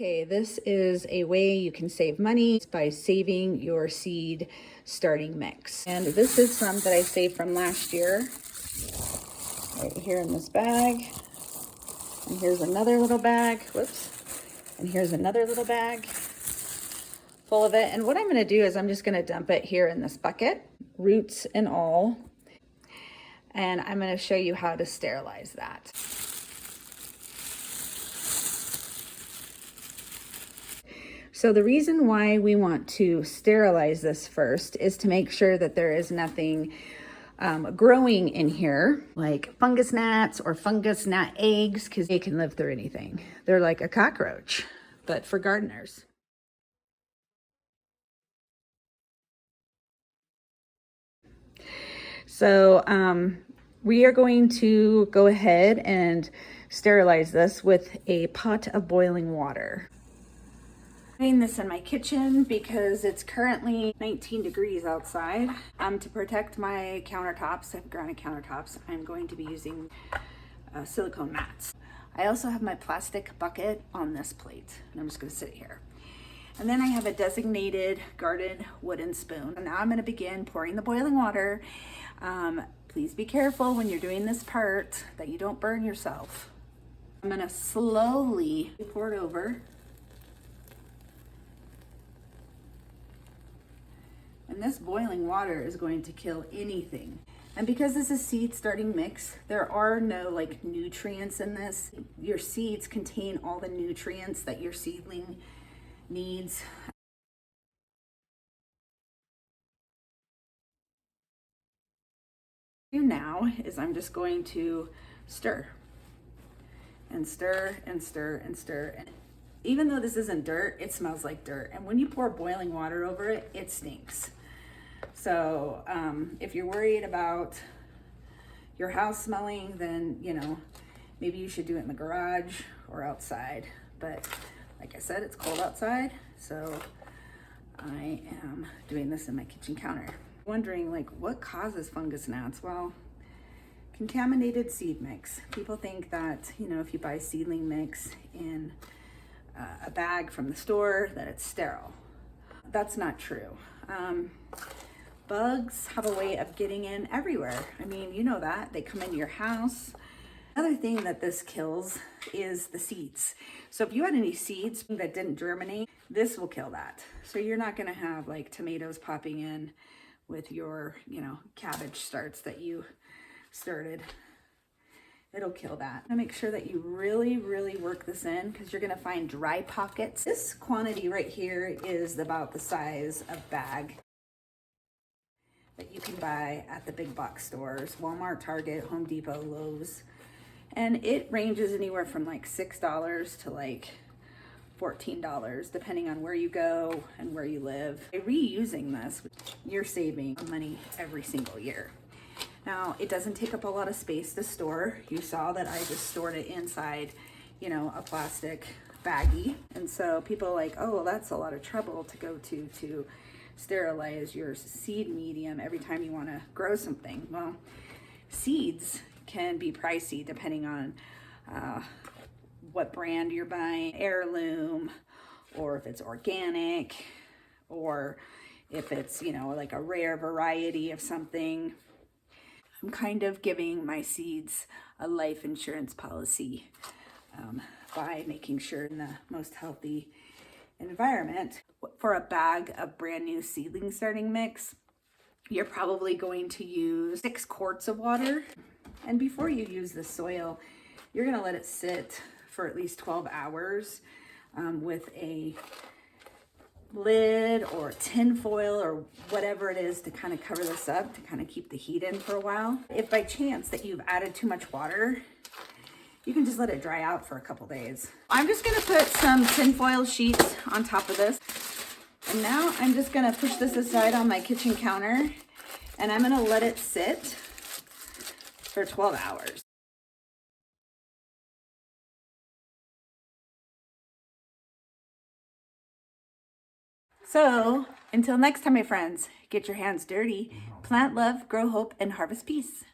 Okay, this is a way you can save money by saving your seed starting mix. And this is some that I saved from last year, right here in this bag. And here's another little bag, whoops. And here's another little bag full of it. And what I'm gonna do is I'm just gonna dump it here in this bucket, roots and all. And I'm gonna show you how to sterilize that. So the reason why we want to sterilize this first is to make sure that there is nothing growing in here, like fungus gnats or fungus gnat eggs, because they can live through anything. They're like a cockroach, but for gardeners. So we are going to go ahead and sterilize this with a pot of boiling water. I'm doing this in my kitchen because it's currently 19 degrees outside. To protect my countertops, I have granite countertops, I'm going to be using silicone mats. I also have my plastic bucket on this plate, and I'm just gonna sit here. And then I have a designated garden wooden spoon. And now I'm gonna begin pouring the boiling water. Please be careful when you're doing this part that you don't burn yourself. I'm gonna slowly pour it over. And this boiling water is going to kill anything. And because this is seed starting mix, there are no like nutrients in this. Your seeds contain all the nutrients that your seedling needs. Now is I'm just going to stir and stir and stir and stir. And even though this isn't dirt, it smells like dirt. And when you pour boiling water over it, it stinks. So if you're worried about your house smelling, then, you know, maybe you should do it in the garage or outside. But like I said, it's cold outside, so I am doing this in my kitchen counter. Wondering like what causes fungus gnats? Well, contaminated seed mix. People think that, you know, if you buy seedling mix in a bag from the store, that it's sterile. That's not true. Bugs have a way of getting in everywhere. I mean, you know that. They come into your house. Another thing that this kills is the seeds. So if you had any seeds that didn't germinate, this will kill that. So you're not gonna have like tomatoes popping in with your, you know, cabbage starts that you started. It'll kill that. And make sure that you really, really work this in because you're gonna find dry pockets. This quantity right here is about the size of bag that you can buy at the big box stores, Walmart, Target, Home Depot, Lowe's. And it ranges anywhere from like $6 to like $14, depending on where you go and where you live. By reusing this, you're saving money every single year. Now, it doesn't take up a lot of space to store. You saw that I just stored it inside, you know, a plastic baggie. And so people are like, oh, well, that's a lot of trouble to go to sterilize your seed medium every time you want to grow something. Well, seeds can be pricey depending on what brand you're buying, heirloom, or if it's organic, or if it's, you know, like a rare variety of something. I'm kind of giving my seeds a life insurance policy by making sure in the most healthy environment. For a bag of brand new seedling starting mix, you're probably going to use 6 quarts of water. And before you use the soil, you're gonna let it sit for at least 12 hours with a lid or tin foil or whatever it is to kind of cover this up to kind of keep the heat in for a while. If by chance that you've added too much water, you can just let it dry out for a couple days. I'm just gonna put some tin foil sheets on top of this. And now I'm just gonna push this aside on my kitchen counter and I'm gonna let it sit for 12 hours. So until next time, my friends, get your hands dirty, plant love, grow hope, and harvest peace.